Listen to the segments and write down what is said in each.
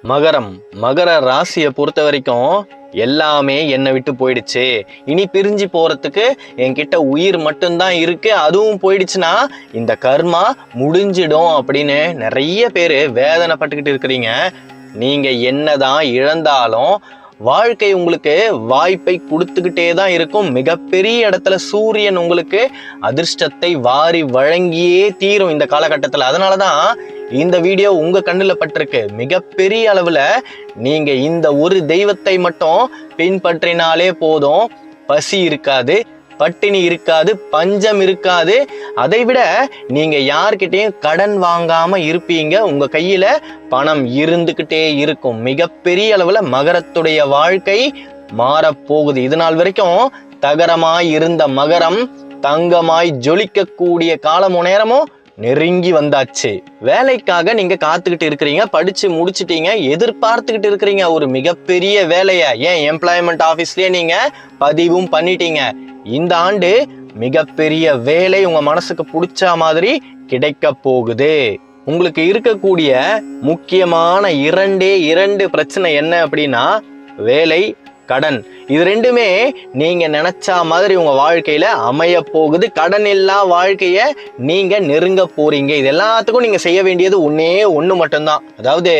மகரம் மகர ராசியை பொறுத்த வரைக்கும் எல்லாமே என்னை விட்டு போயிடுச்சு, இனி பிரிஞ்சு போறதுக்கு என்கிட்ட உயிர் மட்டும்தான் இருக்கு, அதுவும் போயிடுச்சுன்னா இந்த கர்மா முடிஞ்சிடும் அப்படின்னு நிறைய பேர் வேதனைப்பட்டுக்கிட்டு இருக்கிறீங்க. நீங்க என்னதான் இழந்தாலும் வாழ்க்கை உங்களுக்கு வாய்ப்பை கொடுத்துக்கிட்டே தான் இருக்கும். மிகப்பெரிய இடத்துல சூரியன் உங்களுக்கு அதிர்ஷ்டத்தை வாரி வழங்கியே தீரும் இந்த காலகட்டத்தில். அதனாலதான் இந்த வீடியோ உங்க கண்ணுல பட்டிருக்கு. மிகப்பெரிய அளவுல நீங்க இந்த ஒரு தெய்வத்தை மட்டும் பின்பற்றினாலே போதும். பசி இருக்காது, பட்டினி இருக்காது, பஞ்சம் இருக்காது. அதை விட நீங்க யார்கிட்டையும் கடன் வாங்காம இருப்பீங்க. உங்க கையில பணம் இருந்துகிட்டே இருக்கும். மிகப்பெரிய அளவுல மகரத்துடைய வாழ்க்கை மாறப்போகுது. இது நாள் வரைக்கும் தகரமாய் இருந்த மகரம் தங்கமாய் ஜொலிக்கக்கூடிய காலமும் நேரமும் நெருங்கி வந்தாச்சு. வேலைக்காக நீங்க காத்துக்கிட்டு இருக்கிறீங்க, படிச்சு முடிச்சிட்டீங்க, எதிர்பார்த்துக்கிட்டு இருக்கிறீங்க ஒரு மிகப்பெரிய வேலையை. ஏன் எம்ப்ளாய்மெண்ட் ஆபீஸ்லயே நீங்க பதிவும் பண்ணிட்டீங்க. இந்த ஆண்டு மிகப்பெரிய வேலை உங்க மனசுக்கு பிடிச்ச மாதிரி கிடைக்க போகுது. உங்களுக்கு இருக்கக்கூடிய முக்கியமான இரண்டு பிரச்சனை என்ன அப்படின்னா வேலை, கடன். இது ரெண்டுமே நீங்க நினைச்ச மாதிரி உங்க வாழ்க்கையில அமைய போகுது. கடன் இல்லா வாழ்க்கைய நீங்க நெருங்க போறீங்க. இது எல்லாத்துக்கும் நீங்க செய்ய வேண்டியது ஒன்னே ஒண்ணு மட்டும்தான். அதாவது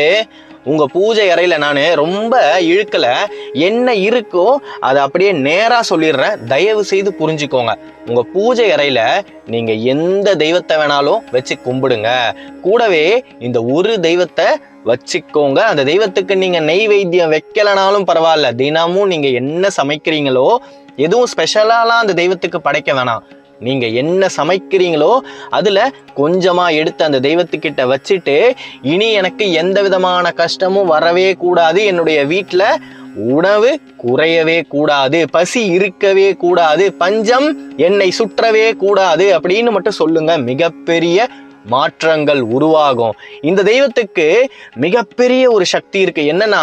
உங்க பூஜை அறையில நான் ரொம்ப இழுக்கல, என்ன இருக்கோ அதை அப்படியே நேரா சொல்லிடுறேன், தயவு செய்து புரிஞ்சுக்கோங்க. உங்க பூஜை அறையில நீங்க எந்த தெய்வத்தை வேணாலும் வச்சு கும்பிடுங்க. கூடவே இந்த ஒரு தெய்வத்தை வச்சுக்கோங்க. அந்த தெய்வத்துக்கு நீங்க நெய்வேத்தியம் வைக்கலனாலும் பரவாயில்ல, தினமும் நீங்க என்ன சமைக்கிறீங்களோ எதுவும் ஸ்பெஷலாலாம் அந்த தெய்வத்துக்கு படைக்க வேணாம். நீங்க என்ன சமைக்கிறீங்களோ அதுல கொஞ்சமா எடுத்து அந்த தெய்வத்துக்கிட்ட வச்சுட்டு, இனி எனக்கு எந்த விதமான கஷ்டமும் வரவே கூடாது, என்னுடைய வீட்டுல உணவு குறையவே கூடாது, பசி இருக்கவே கூடாது, பஞ்சம் என்னை சுற்றவே கூடாது அப்படின்னு மட்டும் சொல்லுங்க. மிகப்பெரிய மாற்றங்கள் உருவாகும். இந்த தெய்வத்துக்கு மிகப்பெரிய ஒரு சக்தி இருக்கு. என்னன்னா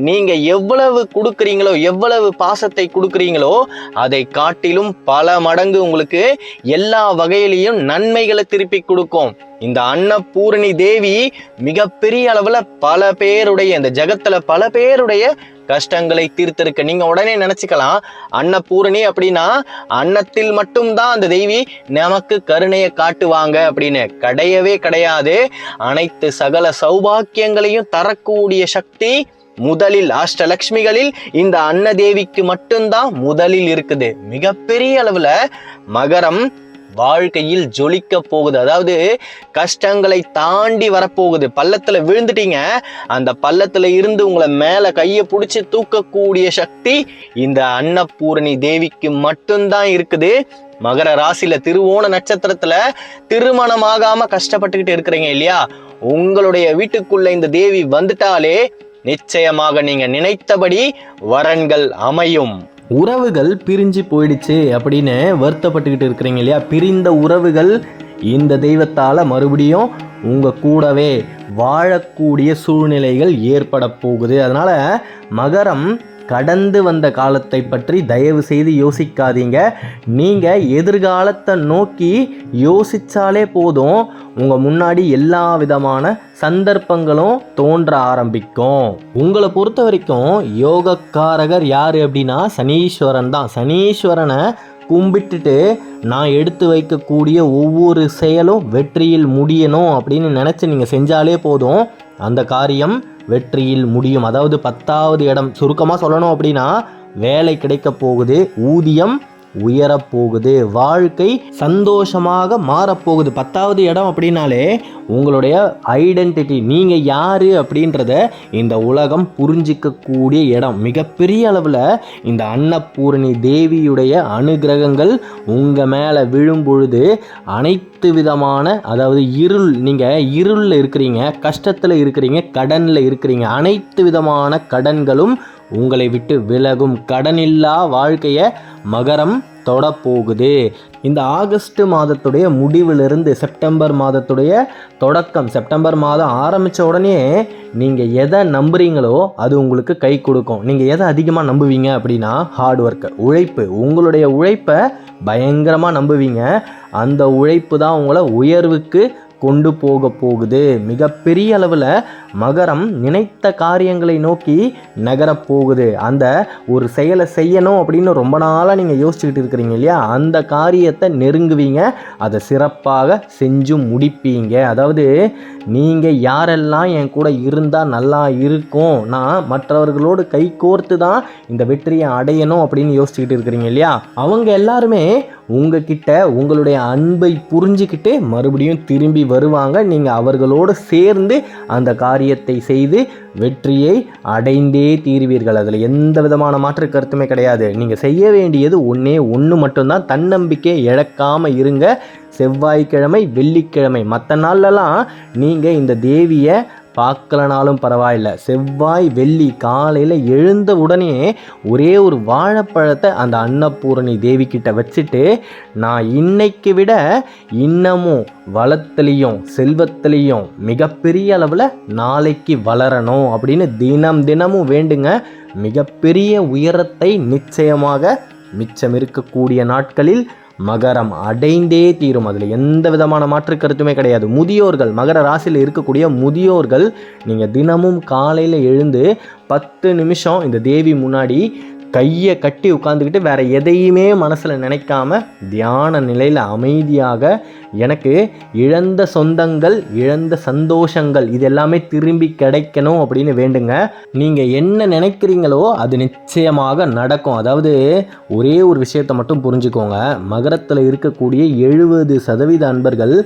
நீங்க எவ்வளவு கொடுக்குறீங்களோ, எவ்வளவு பாசத்தை கொடுக்குறீங்களோ அதை காட்டிலும் பல மடங்கு உங்களுக்கு எல்லா வகையிலையும் நன்மைகளை திருப்பி கொடுக்கும். இந்த அன்னபூரணி தேவி மிகப்பெரிய அளவுல பல பேருடைய, இந்த ஜகத்துல பல பேருடைய கஷ்டங்களை தீர்த்திருக்க. நீங்க உடனே நினைச்சுக்கலாம், அன்னபூரணி அப்படின்னா அன்னத்தில் மட்டும்தான் அந்த தேவி நமக்கு கருணையை காட்டுவாங்க அப்படின்னு. கிடையவே கிடையாது. அனைத்து சகல சௌபாக்கியங்களையும் தரக்கூடிய சக்தி முதலில் அஷ்டலட்சுமிகளில் இந்த அன்னதேவிக்கு மட்டும்தான் முதலில் இருக்குது. மிகப்பெரிய அளவுல மகரம் வாழ்க்கையில் ஜொலிக்க போகுது. அதாவது கஷ்டங்களை தாண்டி வரப்போகுது. பள்ளத்துல விழுந்துட்டீங்க, அந்த பள்ளத்துல இருந்து உங்களை மேல கையை பிடிச்சி தூக்கக்கூடிய சக்தி இந்த அன்னபூரணி தேவிக்கு மட்டும்தான் இருக்குது. மகர ராசியில திருவோண நட்சத்திரத்துல திருமணமாகாம கஷ்டப்பட்டுக்கிட்டு இருக்கிறீங்க இல்லையா, உங்களுடைய வீட்டுக்குள்ள இந்த தேவி வந்துட்டாலே நிச்சயமாக நீங்க நினைத்தபடி வரன்கள் அமையும். உறவுகள் பிரிஞ்சு போயிடுச்சு அப்படின்னு வருத்தப்பட்டுக்கிட்டு இருக்கிறீங்க இல்லையா, பிரிந்த உறவுகள் இந்த தெய்வத்தால் மறுபடியும் உங்கள் கூடவே வாழக்கூடிய சூழ்நிலைகள் ஏற்பட போகுது. அதனால் மகரம் கடந்து வந்த காலத்தை பற்றி தயவு செய்து யோசிக்காதீங்க. நீங்கள் எதிர்காலத்தை நோக்கி யோசித்தாலே போதும், உங்கள் முன்னாடி எல்லா விதமான சந்தர்ப்பங்களும் தோன்ற ஆரம்பிக்கும். உங்களை பொறுத்த வரைக்கும் யோகக்காரகர் யார் அப்படின்னா சனீஸ்வரன் தான். சனீஸ்வரனை கும்பிட்டுட்டு நான் எடுத்து வைக்கக்கூடிய ஒவ்வொரு செயலும் வெற்றியில் முடியணும் அப்படின்னு நினச்சி நீங்கள் செஞ்சாலே போதும், அந்த காரியம் வெற்றியில் முடியும். அதாவது 10வது இடம், சுருக்கமாக சொல்லணும் அப்படின்னா வேலை கிடைக்க போகுது, ஊதியம் உயரப்போகுது, வாழ்க்கை சந்தோஷமாக மாறப்போகுது. 10வது இடம் அப்படின்னாலே உங்களுடைய ஐடென்டிட்டி, நீங்கள் யார் அப்படின்றத இந்த உலகம் புரிஞ்சிக்கக்கூடிய இடம். மிகப்பெரிய அளவில் இந்த அன்னபூரணி தேவியுடைய அனுகிரகங்கள் உங்கள் மேலே விழும் பொழுது அனைத்து விதமான, அதாவது நீங்கள் இருளில் இருக்கிறீங்க, கஷ்டத்தில் இருக்கிறீங்க, கடனில் இருக்கிறீங்க, அனைத்து விதமான கடன்களும் உங்களை விட்டு விலகும். கடனில்லா வாழ்க்கையை மகரம் தொடப்போகுது. இந்த ஆகஸ்ட் மாதத்துடைய முடிவிலிருந்து செப்டம்பர் மாதத்துடைய தொடக்கம், செப்டம்பர் மாதம் ஆரம்பித்த உடனே நீங்கள் எதை நம்புறீங்களோ அது உங்களுக்கு கை கொடுக்கும். நீங்கள் எதை அதிகமாக நம்புவீங்க அப்படின்னா ஹார்ட் ஒர்க்கு, உழைப்பு. உங்களுடைய உழைப்பை பயங்கரமாக நம்புவீங்க. அந்த உழைப்பு தான் உங்களை உயர்வுக்கு கொண்டு போக போகுது. மிகப்பெரிய அளவில் மகரம் நினைத்த காரியங்களை நோக்கி நகரப் போகுது. அந்த ஒரு செயலை செய்யணும் அப்படின்னு ரொம்ப நாளாக நீங்கள் யோசிச்சுக்கிட்டு இருக்கிறீங்க இல்லையா, அந்த காரியத்தை நெருங்குவீங்க, அதை சிறப்பாக செஞ்சு முடிப்பீங்க. அதாவது நீங்கள் யாரெல்லாம் என் கூட இருந்தால் நல்லா இருக்கும், நான் மற்றவர்களோடு கை கோர்த்து தான் இந்த வெற்றியை அடையணும் அப்படின்னு யோசிச்சுக்கிட்டு இருக்கிறீங்க இல்லையா, அவங்க எல்லாருமே உங்ககிட்ட உங்களுடைய அன்பை புரிஞ்சுக்கிட்டு மறுபடியும் திரும்பி வருவாங்க. நீங்கள் அவர்களோடு சேர்ந்து அந்த காரியத்தை செய்து வெற்றியை அடைந்தே தீர்வீர்கள். அதில் எந்த விதமான மாற்று கருத்துமே கிடையாது. நீங்கள் செய்ய வேண்டியது ஒன்று மட்டும்தான், தன்னம்பிக்கை இழக்காமல் இருங்க. செவ்வாய்க்கிழமை, வெள்ளிக்கிழமை, மற்ற நாள்லலாம் நீங்கள் இந்த தேவியை பார்க்கலனாலும் பரவாயில்லை, செவ்வாய் வெள்ளி காலையில் எழுந்த உடனே ஒரே ஒரு வாழைப்பழத்தை அந்த அன்னபூரணி தேவி கிட்ட வச்சுட்டு, நான் இன்னைக்கு விட இன்னமும் வளத்துலேயும் செல்வத்திலையும் மிகப்பெரிய அளவில் நாளைக்கு வளரணும் அப்படின்னு தினமும் வேண்டுங்க. மிகப்பெரிய உயரத்தை நிச்சயமாக மிச்சம் இருக்கக்கூடிய நாட்களில் மகரம் அடைந்தே தீரும். அதில் எந்த விதமான மாற்று கருத்துமே கிடையாது. முதியோர்கள், மகர ராசியில் இருக்கக்கூடிய முதியோர்கள், நீங்கள் தினமும் காலையில் எழுந்து 10 நிமிஷம் இந்த தேவி முன்னாடி கையை கட்டி உட்காந்துக்கிட்டு வேறு எதையுமே மனசில் நினைக்காம தியான நிலையில் அமைதியாக, எனக்கு இழந்த சொந்தங்கள், இழந்த சந்தோஷங்கள் இது எல்லாமே திரும்பி கிடைக்கணும் அப்படின்னு வேண்டுங்க. நீங்கள் என்ன நினைக்கிறீங்களோ அது நிச்சயமாக நடக்கும். அதாவது ஒரே ஒரு விஷயத்தை மட்டும் புரிஞ்சுக்கோங்க, மகரத்தில் இருக்கக்கூடிய 70% அன்பர்கள்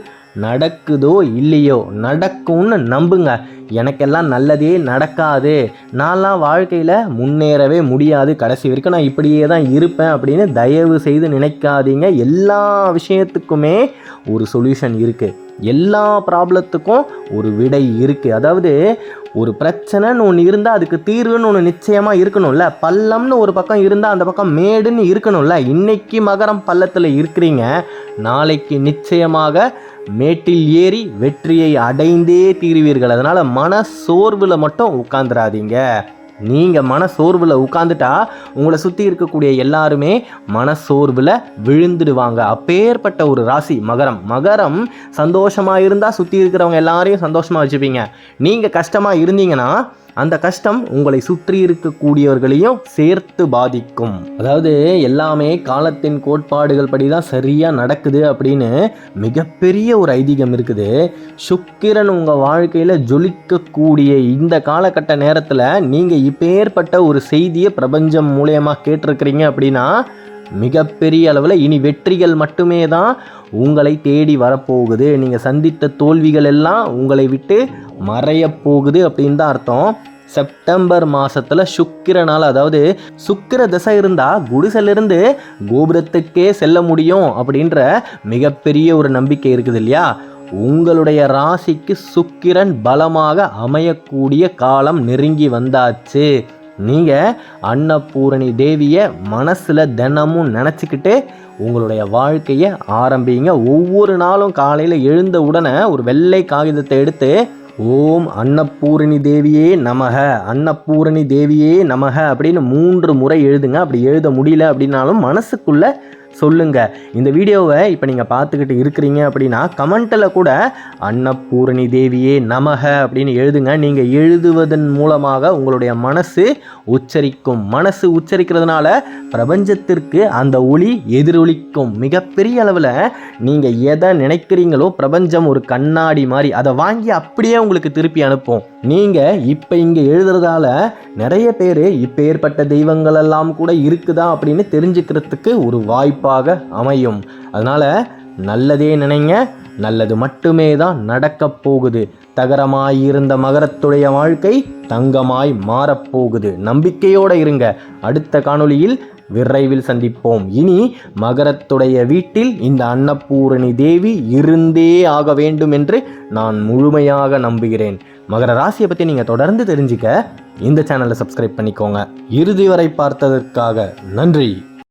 நடக்குதோ இல்லையோ நடக்கும்னு நம்புங்க. எனக்கெல்லாம் நல்லதே நடக்காது, நான்லாம் வாழ்க்கையில் முன்னேறவே முடியாது, கடைசி வரைக்கும் நான் இப்படியே தான் இருப்பேன் அப்படின்னு தயவு செய்து நினைக்காதீங்க. எல்லா விஷயத்துக்குமே ஒரு சொல்யூஷன் இருக்குது, எல்லா ப்ராப்ளத்துக்கும் ஒரு விடை இருக்குது. அதாவது ஒரு பிரச்சனைன்னு ஒன்று இருந்தால் அதுக்கு தீர்வுன்னு ஒன்று நிச்சயமாக இருக்கணும்ல. பள்ளம்னு ஒரு பக்கம் இருந்தால் அந்த பக்கம் மேடுன்னு இருக்கணும்ல. இன்னைக்கு மகரம் பள்ளத்தில் இருக்கிறீங்க, நாளைக்கு நிச்சயமாக மேட்டில் ஏறி வெற்றியை அடைந்தே தீருவீர்கள். அதனால் மன சோர்வில் மட்டும் உட்காந்துடாதீங்க. நீங்கள் மன சோர்வில் உட்காந்துட்டா உங்களை சுற்றி இருக்கக்கூடிய எல்லாருமே மன சோர்வில் விழுந்துடுவாங்க. அப்பேற்பட்ட ஒரு ராசி மகரம். மகரம் சந்தோஷமாக இருந்தால் சுற்றி இருக்கிறவங்க எல்லாரையும் சந்தோஷமாக வச்சுப்பீங்க. நீங்கள் கஷ்டமாக இருந்தீங்கன்னா அந்த கஷ்டம் உங்களை சுற்றி இருக்கக்கூடியவர்களையும் சேர்த்து பாதிக்கும். அதாவது எல்லாமே காலத்தின் கோட்பாடுகள் படி தான் சரியாக நடக்குது அப்படின்னு மிகப்பெரிய ஒரு ஐதீகம் இருக்குது. சுக்கிரன் உங்கள் வாழ்க்கையில் ஜொலிக்கக்கூடிய இந்த காலகட்ட நேரத்தில் நீங்கள் இப்பேற்பட்ட ஒரு செய்தியை பிரபஞ்சம் மூலமாக கேட்டிருக்கிறீங்க அப்படின்னா மிகப்பெரிய அளவில் இனி வெற்றிகள் மட்டுமே தான் உங்களை தேடி வரப்போகுது. நீங்கள் சந்தித்த தோல்விகள் எல்லாம் உங்களை விட்டு மறையப்போகுது அப்படின்னு தான் அர்த்தம். செப்டம்பர் மாதத்தில் சுக்கிரனால், அதாவது சுக்கிர திசை இருந்தால் குடிசையிலிருந்து கோபுரத்துக்கே செல்ல முடியும் அப்படின்ற மிகப்பெரிய ஒரு நம்பிக்கை இருக்குது இல்லையா. உங்களுடைய ராசிக்கு சுக்கிரன் பலமாக அமையக்கூடிய காலம் நெருங்கி வந்தாச்சு. நீங்கள் அன்னபூரணி தேவியை மனசில் தினமும் நினச்சிக்கிட்டு உங்களுடைய வாழ்க்கையை ஆரம்பிங்க. ஒவ்வொரு நாளும் காலையில் எழுந்த உடனே ஒரு வெள்ளை காகிதத்தை எடுத்து ஓம் அன்னபூரணி தேவியே நமக, அன்னபூரணி தேவியே நமக அப்படின்னு 3 முறை எழுதுங்க. அப்படி எழுத முடியல அப்படின்னாலும் மனசுக்குள்ளே சொல்லுங்க. இந்த வீடியோவை இப்போ நீங்கள் பார்த்துக்கிட்டு இருக்கிறீங்க அப்படின்னா கமெண்ட்டில் கூட அன்னபூரணி தேவியே நமக அப்படின்னு எழுதுங்க. நீங்கள் எழுதுவதன் மூலமாக உங்களுடைய மனசு உச்சரிக்கும். மனசு உச்சரிக்கிறதுனால பிரபஞ்சத்திற்கு அந்த ஒளி எதிரொலிக்கும். மிகப்பெரிய அளவில் நீங்கள் எதை நினைக்கிறீங்களோ பிரபஞ்சம் ஒரு கண்ணாடி மாதிரி அதை வாங்கி அப்படியே உங்களுக்கு திருப்பி அனுப்பும். நீங்கள் இப்போ இங்கே எழுதுறதால நிறைய பேர் இப்போ ஏற்பட்ட தெய்வங்கள் எல்லாம் கூட இருக்குதா அப்படின்னு தெரிஞ்சுக்கிறதுக்கு ஒரு வாய்ப்பாக அமையும். அதனால் நல்லதே நினைங்க, நல்லது மட்டுமே தான் நடக்கப் போகுது. தகரமாய் இருந்த மகரத்துடைய வாழ்க்கை தங்கமாய் மாறப்போகுது. நம்பிக்கையோடு இருங்க. அடுத்த காணொளியில் விரைவில் சந்திப்போம். இனி மகரத்துடைய வீட்டில் இந்த அன்னபூரணி தேவி இருந்தே ஆக வேண்டும் என்று நான் முழுமையாக நம்புகிறேன். மகர ராசியை பற்றி நீங்கள் தொடர்ந்து தெரிஞ்சுக்க இந்த சேனலை சப்ஸ்கிரைப் பண்ணிக்கோங்க. இறுதி வரை பார்த்ததற்காக நன்றி.